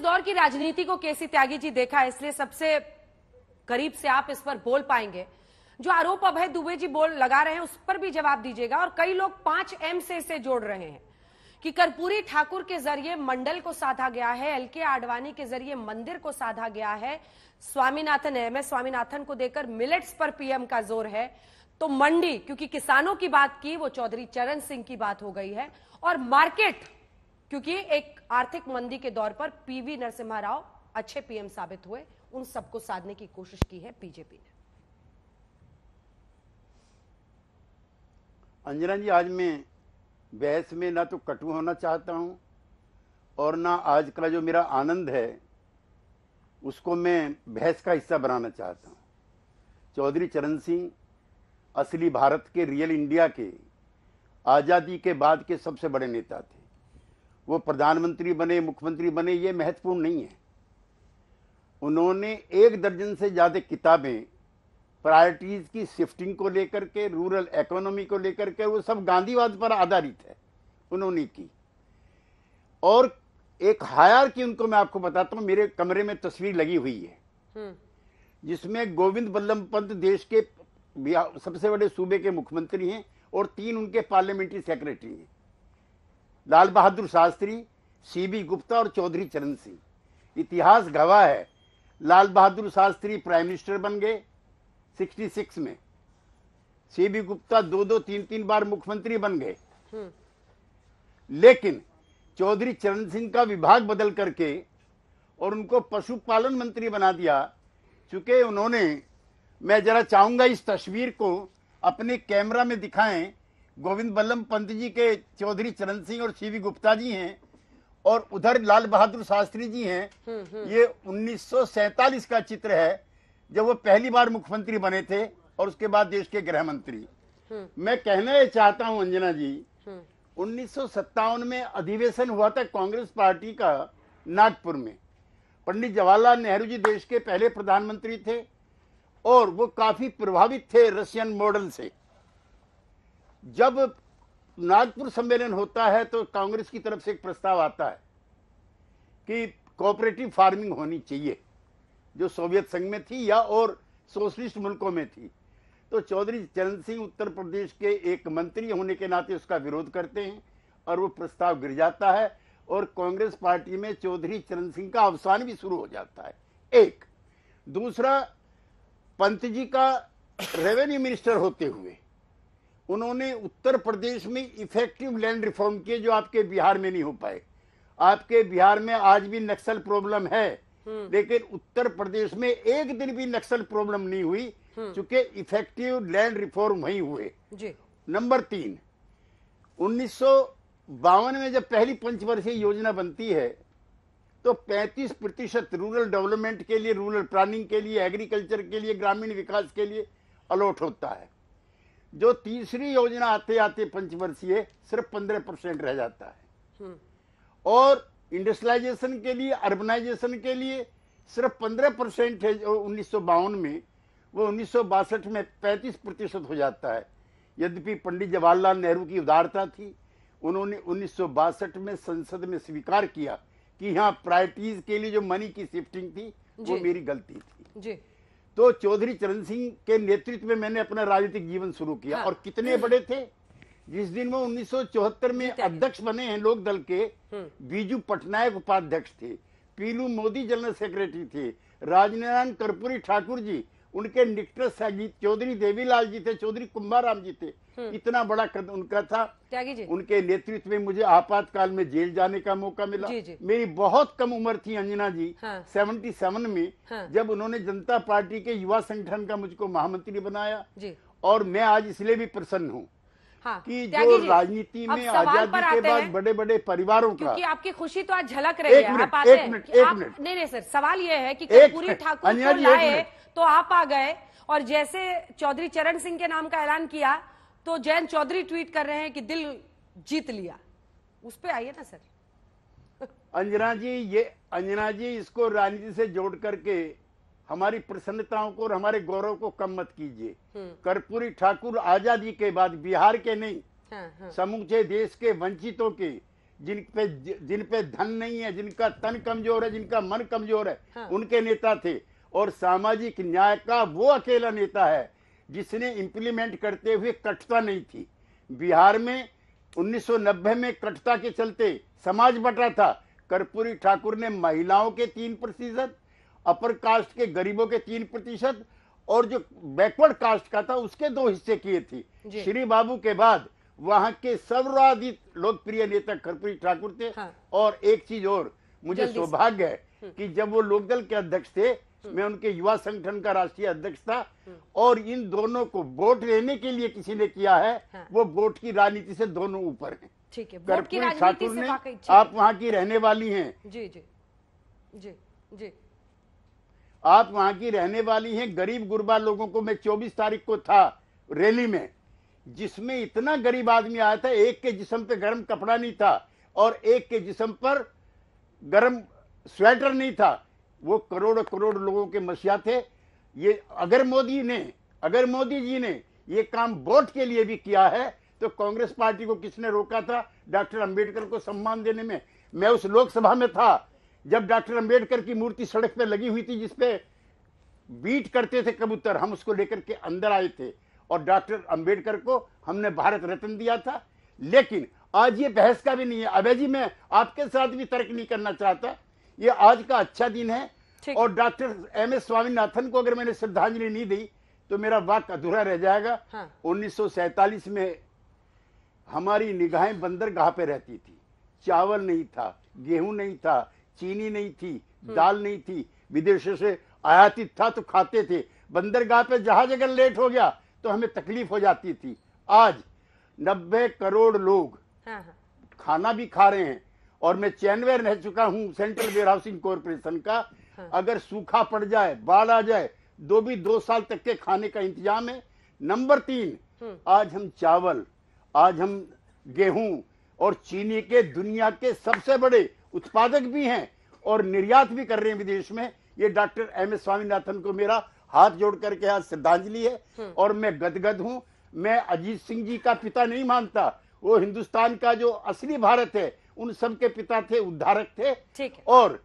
दौर की राजनीति को केसी त्यागी जी देखा है, इसलिए सबसे करीब से आप इस पर बोल पाएंगे। जो आरोप अभय दुबे जी बोल लगा रहे हैं उस पर भी जवाब दीजिएगा। और कई लोग 5M से इसे जोड़ रहे हैं कि कर्पूरी ठाकुर के जरिए मंडल को साधा गया है, एलके आडवाणी के जरिए मंदिर को साधा गया है, स्वामीनाथन MS स्वामीनाथन को देकर मिलेट्स पर PM का जोर है, तो मंडी क्योंकि किसानों की बात की वो चौधरी चरण सिंह की बात हो गई है, और मार्केट क्योंकि एक आर्थिक मंदी के दौर पर PV नरसिम्हा राव अच्छे PM साबित हुए, उन सबको साधने की कोशिश की है बीजेपी ने। अंजना जी, आज मैं बहस में ना तो कटु होना चाहता हूं और ना आज का जो मेरा आनंद है उसको मैं बहस का हिस्सा बनाना चाहता हूं। चौधरी चरण सिंह असली भारत के, रियल इंडिया के, आज़ादी के बाद के सबसे बड़े नेता थे। वो प्रधानमंत्री बने, मुख्यमंत्री बने, ये महत्वपूर्ण नहीं है। उन्होंने 1 दर्जन से ज्यादा किताबें प्रायोरिटीज की शिफ्टिंग को लेकर के, रूरल इकोनॉमी को लेकर के, वो सब गांधीवाद पर आधारित है, उन्होंने की। और एक हायरार्की उनको मैं आपको बताता हूं, मेरे कमरे में तस्वीर लगी हुई है जिसमें गोविंद बल्लभ पंत देश के सबसे बड़े सूबे के मुख्यमंत्री हैं और 3 उनके पार्लियामेंट्री सेक्रेटरी हैं, लाल बहादुर शास्त्री, CB गुप्ता और चौधरी चरण सिंह। इतिहास गवाह है, लाल बहादुर शास्त्री प्राइम मिनिस्टर बन गए 66 में, CB गुप्ता 2-2, 3-3 बार मुख्यमंत्री बन गए। लेकिन चौधरी चरण सिंह का विभाग बदल करके और उनको पशुपालन मंत्री बना दिया। चूंकि उन्होंने, मैं जरा चाहूंगा इस तस्वीर को अपने कैमरा में दिखाएं, गोविंद बल्लभ पंत जी के चौधरी चरण सिंह और CB गुप्ता जी हैं और उधर लाल बहादुर शास्त्री जी हैं। ये 1947 का चित्र है जब वो पहली बार मुख्यमंत्री बने थे और उसके बाद देश के गृह मंत्री। मैं कहना ये चाहता हूं अंजना जी, 1957 में अधिवेशन हुआ था कांग्रेस पार्टी का नागपुर में। पंडित जवाहरलाल नेहरू जी देश के पहले प्रधानमंत्री थे और वो काफी प्रभावित थे रशियन मॉडल से। जब नागपुर सम्मेलन होता है तो कांग्रेस की तरफ से एक प्रस्ताव आता है कि कोऑपरेटिव फार्मिंग होनी चाहिए, जो सोवियत संघ में थी या और सोशलिस्ट मुल्कों में थी। तो चौधरी चरण सिंह उत्तर प्रदेश के एक मंत्री होने के नाते उसका विरोध करते हैं और वो प्रस्ताव गिर जाता है और कांग्रेस पार्टी में चौधरी चरण सिंह का अवसान भी शुरू हो जाता है। एक दूसरा, पंत जी का रेवेन्यू मिनिस्टर होते हुए उन्होंने उत्तर प्रदेश में इफेक्टिव लैंड रिफॉर्म किए जो आपके बिहार में नहीं हो पाए। आपके बिहार में आज भी नक्सल प्रॉब्लम है, लेकिन उत्तर प्रदेश में एक दिन भी नक्सल प्रॉब्लम नहीं हुई, चूंकि इफेक्टिव लैंड रिफॉर्म वहीं हुए। नंबर 3, 1952 में जब पहली पंचवर्षीय योजना बनती है तो 35% रूरल डेवलपमेंट के लिए, रूरल प्लानिंग के लिए, एग्रीकल्चर के लिए, ग्रामीण विकास के लिए अलॉट होता है। जो तीसरी योजना आते आते पंचवर्षीय सिर्फ 15% रह जाता है और इंडस्ट्रियलाइजेशन के लिए, अर्बनाइजेशन के लिए सिर्फ 15% है। 1952 में वो 1962 में 35% हो जाता है। यद्यपि पंडित जवाहरलाल नेहरू की उदारता थी, उन्होंने 1962 में संसद में स्वीकार किया कि यहाँ प्रायोरिटीज के लिए जो मनी की शिफ्टिंग थी वो मेरी गलती थी। तो चौधरी चरण सिंह के नेतृत्व में मैंने अपना राजनीतिक जीवन शुरू किया। और कितने बड़े थे, जिस दिन वो 1974 में अध्यक्ष बने हैं लोक दल के, बीजू पटनायक उपाध्यक्ष थे, पीलू मोदी जनरल सेक्रेटरी थे, राजनारायण कर्पूरी ठाकुर जी उनके निकटस्थ सहयोगी, चौधरी देवीलाल जी थे, चौधरी कुंभाराम जी थे। इतना बड़ा कद उनका था। उनके नेतृत्व में मुझे आपातकाल में जेल जाने का मौका मिला। मेरी बहुत कम उम्र थी अंजना जी, 77 में, जब उन्होंने जनता पार्टी के युवा संगठन का मुझको महामंत्री बनाया। और मैं आज इसलिए भी प्रसन्न हूँ कि जो राजनीति में आजादी के बाद बड़े बड़े परिवारों का, क्योंकि आपकी खुशी तो आज झलक रही है। एक मिनट। नहीं सर, सवाल ये है कि कर्पूरी ठाकुर को लाए तो आप आ गए और जैसे चौधरी चरण सिंह के नाम का ऐलान किया तो जयंत चौधरी ट्वीट कर रहे हैं कि दिल जीत लिया। उस पे आइए ना सर। अंजना जी इसको राजनीति से जोड़ करके हमारी प्रसन्नताओं को और हमारे गौरव को कम मत कीजिए। कर्पूरी ठाकुर आजादी के बाद बिहार के नहीं, समूचे देश के वंचितों के, जिन पे धन नहीं है, जिनका तन कमजोर है, जिनका मन कमजोर है, हाँ। उनके नेता थे। और सामाजिक न्याय का वो अकेला नेता है जिसने इंप्लीमेंट करते हुए कटता नहीं थी। बिहार में 1990 में कटता के चलते समाज बटा था। कर्पूरी ठाकुर ने महिलाओं के 3%, अपर कास्ट के गरीबों के 3% और जो बैकवर्ड कास्ट का था उसके 2 हिस्से किए थे। श्री बाबू के बाद वहां के सर्वाधिक लोकप्रिय नेता कर्पूरी ठाकुर थे। हाँ। और एक चीज और, मुझे सौभाग्य है कि जब वो लोकदल के अध्यक्ष थे, मैं उनके युवा संगठन का राष्ट्रीय अध्यक्ष था। और इन दोनों को वोट लेने के लिए किसी ने किया है, हाँ। वो वोट की राजनीति से दोनों ऊपर हैं। ठीक है, वोट की कर्पूरी राजनीति ठाकुर से ने, वाकई आप वहां की रहने वाली हैं, जी जी जी जी, आप वहां की रहने वाली हैं। गरीब गुरबा लोगों को मैं 24 तारीख को था रैली में, जिसमें इतना गरीब आदमी आया था, एक के जिस्म पे गर्म कपड़ा नहीं था और एक के जिस्म पर गर्म स्वेटर नहीं था। वो करोड़ करोड़ लोगों के मसीहा थे। ये अगर मोदी जी ने ये काम वोट के लिए भी किया है तो कांग्रेस पार्टी को किसने रोका था डॉक्टर अंबेडकर को सम्मान देने में? मैं उस लोकसभा में था जब डॉक्टर अंबेडकर की मूर्ति सड़क पे लगी हुई थी, जिसपे बीट करते थे कबूतर। हम उसको लेकर के अंदर आए थे और डॉक्टर अंबेडकर को हमने भारत रत्न दिया था। लेकिन आज ये बहस का भी नहीं है। अभय जी, मैं आपके साथ भी तर्क नहीं करना चाहता। ये आज का अच्छा दिन है। और डॉक्टर एम एस स्वामीनाथन को अगर मैंने श्रद्धांजलि नहीं दी तो मेरा वाक्य अधूरा रह जाएगा। हाँ। 1947 में हमारी निगाहें बंदरगाह पे रहती थी। चावल नहीं था, गेहूं नहीं था, चीनी नहीं थी, दाल नहीं थी, विदेशों से आयातित था तो खाते थे। बंदरगाह पे जहाज अगर लेट हो गया तो हमें तकलीफ हो जाती थी। आज 90 करोड़ लोग खाना भी खा रहे हैं। और मैं चेयरमैन रह चुका हूं सेंट्रल वेयर हाउसिंग कॉर्पोरेशन का। अगर सूखा पड़ जाए, बाढ़ आ जाए, 2 साल तक के खाने का इंतजाम है। नंबर 3, आज हम चावल, आज हम गेहूं और चीनी के दुनिया के सबसे बड़े उत्पादक भी हैं और निर्यात भी कर रहे हैं विदेश में। ये डॉक्टर एम एस स्वामीनाथन को मेरा हाथ जोड़ करके आज श्रद्धांजलि है। और मैं गदगद हूं। मैं अजीत सिंह जी का पिता नहीं मानता। वो हिंदुस्तान का जो असली भारत है उन सब के पिता थे, उद्धारक थे। और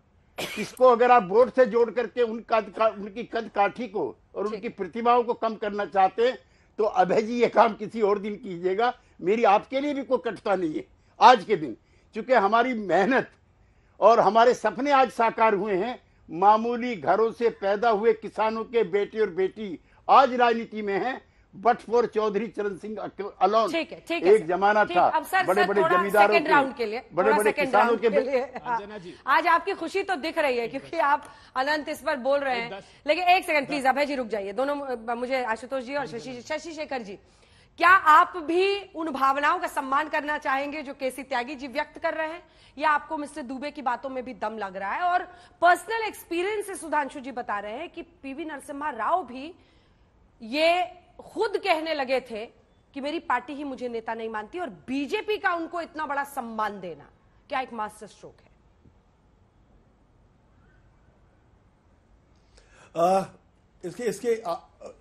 इसको अगर आप वोट से जोड़ करके उनकी कद काठी को और उनकी प्रतिभाओं को कम करना चाहते हैं तो अभय जी ये काम किसी और दिन कीजिएगा। मेरी आपके लिए भी कोई कटता नहीं है आज के दिन, क्योंकि हमारी मेहनत और हमारे सपने आज साकार हुए हैं। मामूली घरों से पैदा हुए किसानों के बेटे और बेटी आज राजनीति में हैं, बट फॉर चौधरी चरण सिंह अलोन। ठीक है, एक जमाना था बड़े बड़े जमींदारों के, बड़े बड़े किसानों के। आज आपकी खुशी तो दिख रही है क्योंकि आप अनंत इस पर बोल रहे हैं। लेकिन एक सेकंड प्लीज अभय जी रुक जाइए। दोनों, मुझे आशुतोष जी और शशि शेखर जी, क्या आप भी उन भावनाओं का सम्मान करना चाहेंगे जो केसी त्यागी जी व्यक्त कर रहे हैं, या आपको मिस्टर दुबे की बातों में भी दम लग रहा है? और पर्सनल एक्सपीरियंस से सुधांशु जी बता रहे हैं कि पीवी नरसिम्हा राव भी ये खुद कहने लगे थे कि मेरी पार्टी ही मुझे नेता नहीं मानती, और बीजेपी का उनको इतना बड़ा सम्मान देना क्या एक मास्टर स्ट्रोक है? इसके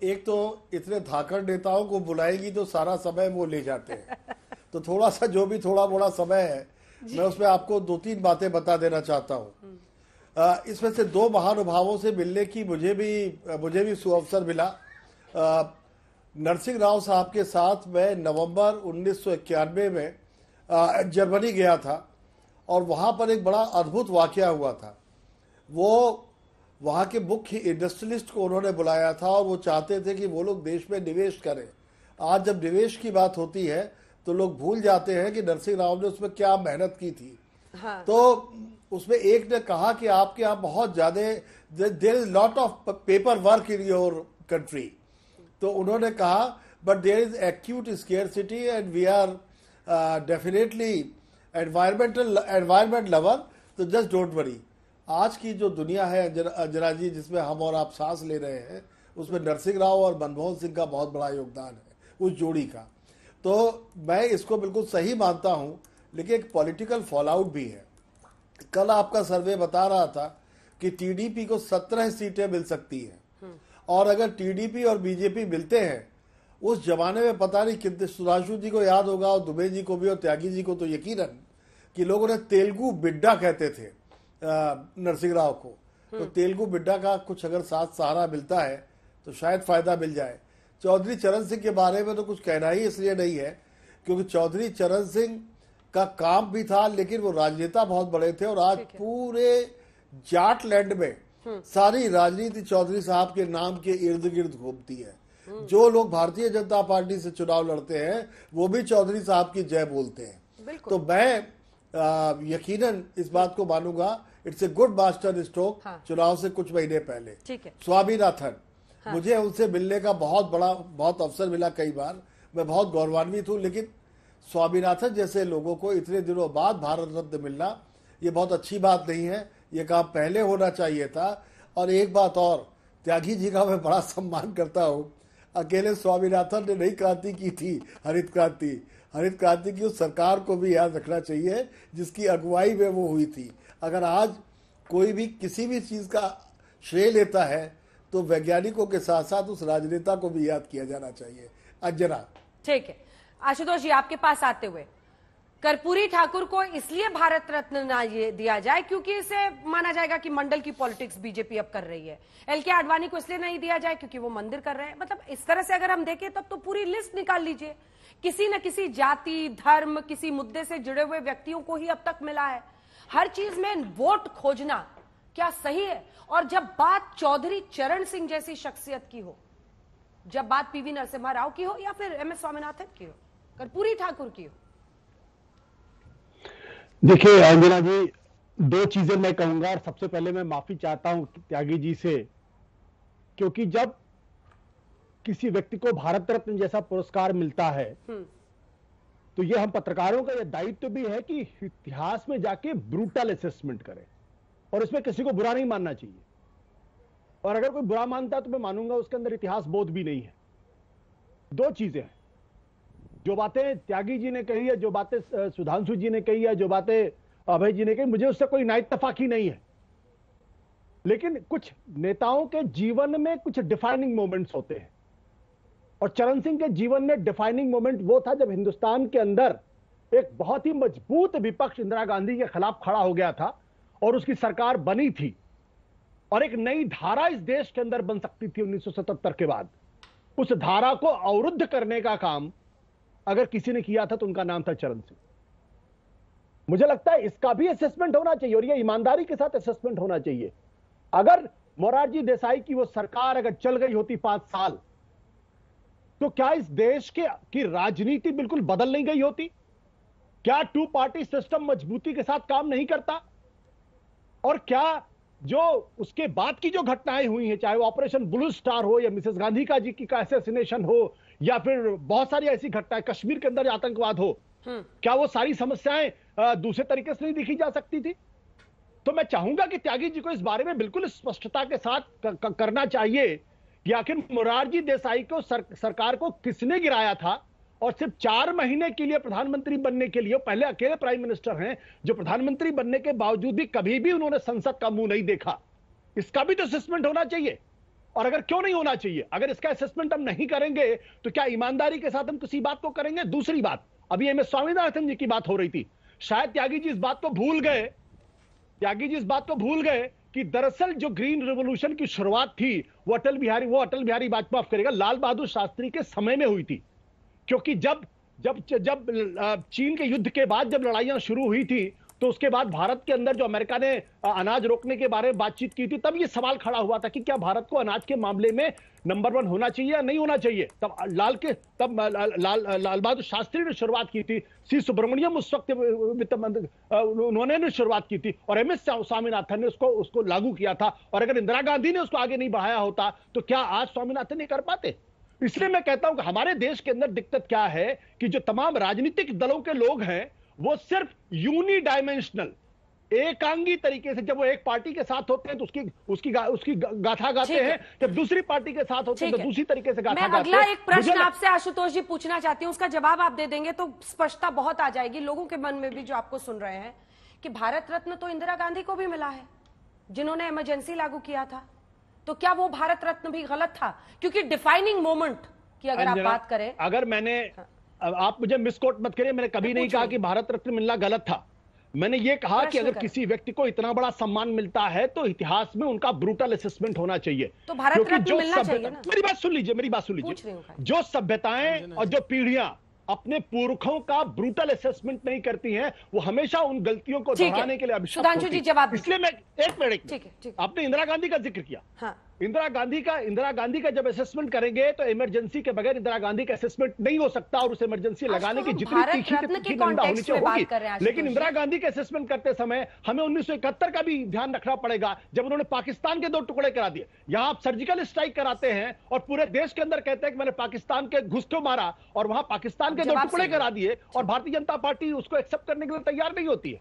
एक तो इतने धाकड़ नेताओं को बुलाएगी तो सारा समय वो ले जाते हैं। तो थोड़ा सा जो भी थोड़ा बड़ा समय है मैं उसमें आपको 2-3 बातें बता देना चाहता हूँ। इसमें से 2 महानुभावों से मिलने की मुझे भी सुअवसर मिला। नरसिंह राव साहब के साथ मैं नवंबर 1991 में जर्मनी गया था और वहां पर एक बड़ा अद्भुत वाकया हुआ था। वो वहां के मुख्य इंडस्ट्रियलिस्ट को उन्होंने बुलाया था और वो चाहते थे कि वो लोग देश में निवेश करें। आज जब निवेश की बात होती है तो लोग भूल जाते हैं कि नरसिंह राव ने उसमें क्या मेहनत की थी। हाँ। तो उसमें एक ने कहा कि आपके यहाँ बहुत ज्यादा there is lot of paper work in your country. तो उन्होंने कहा but there is acute scarcity and we are definitely environment lover, तो जस्ट डोंट वरी। आज की जो दुनिया है अंजना जी जिसमें हम और आप सांस ले रहे हैं, उसमें नरसिंह राव और मनमोहन सिंह का बहुत बड़ा योगदान है उस जोड़ी का। तो मैं इसको बिल्कुल सही मानता हूं, लेकिन एक पॉलिटिकल फॉलआउट भी है। कल आपका सर्वे बता रहा था कि टीडीपी को 17 सीटें मिल सकती हैं, और अगर टीडीपी और बीजेपी मिलते हैं, उस जमाने में पता नहीं कितने, सुधांशु जी को याद होगा और दुबे जी को भी और त्यागी जी को तो यकीनन, कि लोगों ने तेलुगु बिड्डा कहते थे नरसिंह राव को, तो तेलुगु बिड्डा का कुछ अगर साथ सहारा मिलता है तो शायद फायदा मिल जाए। चौधरी चरण सिंह के बारे में तो कुछ कहना ही इसलिए नहीं है क्योंकि चौधरी चरण सिंह का काम भी था, लेकिन वो राजनेता बहुत बड़े थे और आज पूरे जाट लैंड में सारी राजनीति चौधरी साहब के नाम के इर्द गिर्द घूमती है। जो लोग भारतीय जनता पार्टी से चुनाव लड़ते हैं वो भी चौधरी साहब की जय बोलते हैं। तो मैं यकीनन इस बात को मानूंगा, it's a good master stroke. चुनाव से कुछ महीने पहले स्वामीनाथन, मुझे उनसे मिलने का बहुत अवसर मिला कई बार, मैं बहुत गौरवान्वित हूं, लेकिन स्वामीनाथन जैसे लोगों को इतने दिनों बाद भारत रत्न मिलना ये बहुत अच्छी बात नहीं है। ये काम पहले होना चाहिए था। और एक बात और, त्यागी जी का मैं बड़ा सम्मान करता हूं। अकेले स्वामीनाथन ने नहीं क्रांति की थी, हरित क्रांति की उस सरकार को भी याद रखना चाहिए जिसकी अगुवाई में वो हुई थी। अगर आज कोई भी किसी भी चीज का श्रेय लेता है तो वैज्ञानिकों के साथ साथ उस राजनेता को भी याद किया जाना चाहिए। अंजना, ठीक है। आशुतोष जी, आपके पास आते हुए, कर्पूरी ठाकुर को इसलिए भारत रत्न ना दिया जाए क्योंकि इसे माना जाएगा कि मंडल की पॉलिटिक्स बीजेपी अब कर रही है। एलके आडवाणी को इसलिए नहीं दिया जाए क्योंकि वो मंदिर कर रहे हैं। मतलब इस तरह से अगर हम देखें तब तो पूरी लिस्ट निकाल लीजिए, किसी न किसी जाति, धर्म, किसी मुद्दे से जुड़े हुए व्यक्तियों को ही अब तक मिला है। हर चीज में वोट खोजना क्या सही है? और जब बात चौधरी चरण सिंह जैसी शख्सियत की हो, जब बात पीवी नरसिम्हा राव की हो या फिर एमएस स्वामीनाथन की हो, कर्पूरी ठाकुर की हो, देखिए अंजना जी, दो चीजें मैं कहूंगा। और सबसे पहले मैं माफी चाहता हूं त्यागी जी से, क्योंकि जब किसी व्यक्ति को भारत रत्न जैसा पुरस्कार मिलता है तो यह हम पत्रकारों का यह दायित्व भी है कि इतिहास में जाके ब्रूटल असेसमेंट करें और इसमें किसी को बुरा नहीं मानना चाहिए। और अगर कोई बुरा मानता है तो मैं मानूंगा उसके अंदर इतिहास बोध भी नहीं है। दो चीजें हैं, जो बातें त्यागी जी ने कही है, जो बातें सुधांशु जी ने कही है, जो बातें अभय जी ने कही, मुझे उससे कोई नाइतफाकी नहीं है। लेकिन कुछ नेताओं के जीवन में कुछ डिफाइनिंग मोमेंट्स होते हैं और चरण सिंह के जीवन में डिफाइनिंग मोमेंट वो था जब हिंदुस्तान के अंदर एक बहुत ही मजबूत विपक्ष इंदिरा गांधी के खिलाफ खड़ा हो गया था और उसकी सरकार बनी थी और एक नई धारा इस देश के अंदर बन सकती थी 1977 के बाद। उस धारा को अवरुद्ध करने का काम अगर किसी ने किया था तो उनका नाम था चरण सिंह। मुझे लगता है इसका भी असेसमेंट होना चाहिए और यह ईमानदारी के साथ असेसमेंट होना चाहिए। अगर मोरारजी देसाई की वो सरकार अगर चल गई होती 5 साल तो क्या इस देश की राजनीति बिल्कुल बदल नहीं गई होती? क्या 2 पार्टी सिस्टम मजबूती के साथ काम नहीं करता? और क्या जो उसके बाद की जो घटनाएं हुई हैं, चाहे वो ऑपरेशन ब्लू स्टार हो या मिसेस गांधी का जी की का असैसिनेशन हो या फिर बहुत सारी ऐसी घटनाएं, कश्मीर के अंदर आतंकवाद हो, क्या वो सारी समस्याएं दूसरे तरीके से नहीं देखी जा सकती थी? तो मैं चाहूंगा कि त्यागी जी को इस बारे में बिल्कुल स्पष्टता के साथ करना चाहिए कि आखिर मोरारजी देसाई को सरकार को किसने गिराया था और सिर्फ 4 महीने के लिए प्रधानमंत्री बनने के लिए, पहले अकेले प्राइम मिनिस्टर हैं जो प्रधानमंत्री बनने के बावजूद भी कभी भी उन्होंने संसद का मुंह नहीं देखा। इसका भी तो असेसमेंट होना चाहिए। और अगर क्यों नहीं होना चाहिए, अगर इसका असेसमेंट हम नहीं करेंगे तो क्या ईमानदारी के साथ हम किसी बात को करेंगे? दूसरी बात, अभी एमएस स्वामीनाथन जी की बात हो रही थी, शायद त्यागी जी इस बात को भूल गए कि दरअसल जो ग्रीन रेवोल्यूशन की शुरुआत थी वो अटल बिहारी वाजपेयी, माफ करेगा, लाल बहादुर शास्त्री के समय में हुई थी। क्योंकि जब चीन के युद्ध के बाद जब लड़ाइयां शुरू हुई थी तो उसके बाद भारत के अंदर जो अमेरिका ने अनाज रोकने के बारे में बातचीत की थी, तब ये सवाल खड़ा हुआ था कि क्या भारत को अनाज के मामले में नंबर 1 होना चाहिए या नहीं होना चाहिए। तब लाल बहादुर शास्त्री ने शुरुआत की थी, सी सुब्रमण्यम उस वक्त वित्त मंत्री उन्होंने शुरुआत की थी और एमएस स्वामीनाथन ने उसको लागू किया था। और अगर इंदिरा गांधी ने उसको आगे नहीं बढ़ाया होता तो क्या आज स्वामीनाथन नहीं कर पाते? इसलिए मैं कहता हूं कि हमारे देश के अंदर दिक्कत क्या है कि जो तमाम राजनीतिक दलों के लोग हैं वो सिर्फ यूनिडायमेंशनल, एकांगी तरीके से, जब वो एक पार्टी के साथ होते हैं तो उसकी गाथा गाते हैं, जब दूसरी पार्टी के साथ होते हैं तो दूसरी तरीके से गाथा गाते हैं। अगला एक प्रश्न आपसे आशुतोष जी पूछना चाहती हूं, उसका जवाब आप दे देंगे तो स्पष्टता बहुत आ जाएगी लोगों के मन में भी जो आपको सुन रहे हैं कि भारत रत्न तो इंदिरा गांधी को भी मिला है जिन्होंने इमरजेंसी लागू किया था। तो क्या वो भारत रत्न भी गलत था? क्योंकि डिफाइनिंग मोमेंट की अगर आप बात करें, अगर मैंने आप मुझे मिसकोट मत करिए, मैंने कभी नहीं कहा कि भारत रत्न मिलना गलत था। मैंने ये कहा कि प्रश्न अगर करें। किसी व्यक्ति को इतना बड़ा सम्मान मिलता है तो इतिहास में उनका ब्रूटल असेसमेंट होना चाहिए। तो भारत क्योंकि रत्न जो मिलना चाहिए ना। मेरी बात सुन लीजिए, मेरी बात सुन पूछ रही लीजिए। हूं। जो सभ्यताएं और जो पीढ़ियां अपने पुरखों का ब्रूटल असेसमेंट नहीं करती हैं, वो हमेशा उन गलतियों को ठीक है। दोहराने के लिए अभिशप्त सुधांशु होती जी हैं। जवाब दीजिए। इसलिए मैं एक मिनट ठीक है, ठीक है। आपने इंदिरा गांधी का जिक्र किया। हाँ, इंदिरा गांधी का जब असेसमेंट करेंगे तो इमरजेंसी के बगैर इंदिरा गांधी का असेसमेंट नहीं हो सकता, और उस इमरजेंसी आज लगाने तो की हम जितनी भारत तीखी रत्न के तीखी निंदा होनी कॉन्टेक्स्ट में चाहिए बात होगी। कर रहे हैं आशुतोष लेकिन जी। इंदिरा गांधी के असेसमेंट करते समय हमें 1971 का भी ध्यान रखना पड़ेगा, जब उन्होंने पाकिस्तान के 2 टुकड़े करा दिए। यहां आप सर्जिकल स्ट्राइक कराते हैं और पूरे देश के अंदर कहते हैं कि मैंने पाकिस्तान के घुस को मारा, और वहां पाकिस्तान के 2 जवाब टुकड़े सुनिए। करा दिए, और भारतीय जनता पार्टी उसको एक्सेप्ट करने के लिए तैयार नहीं होती है।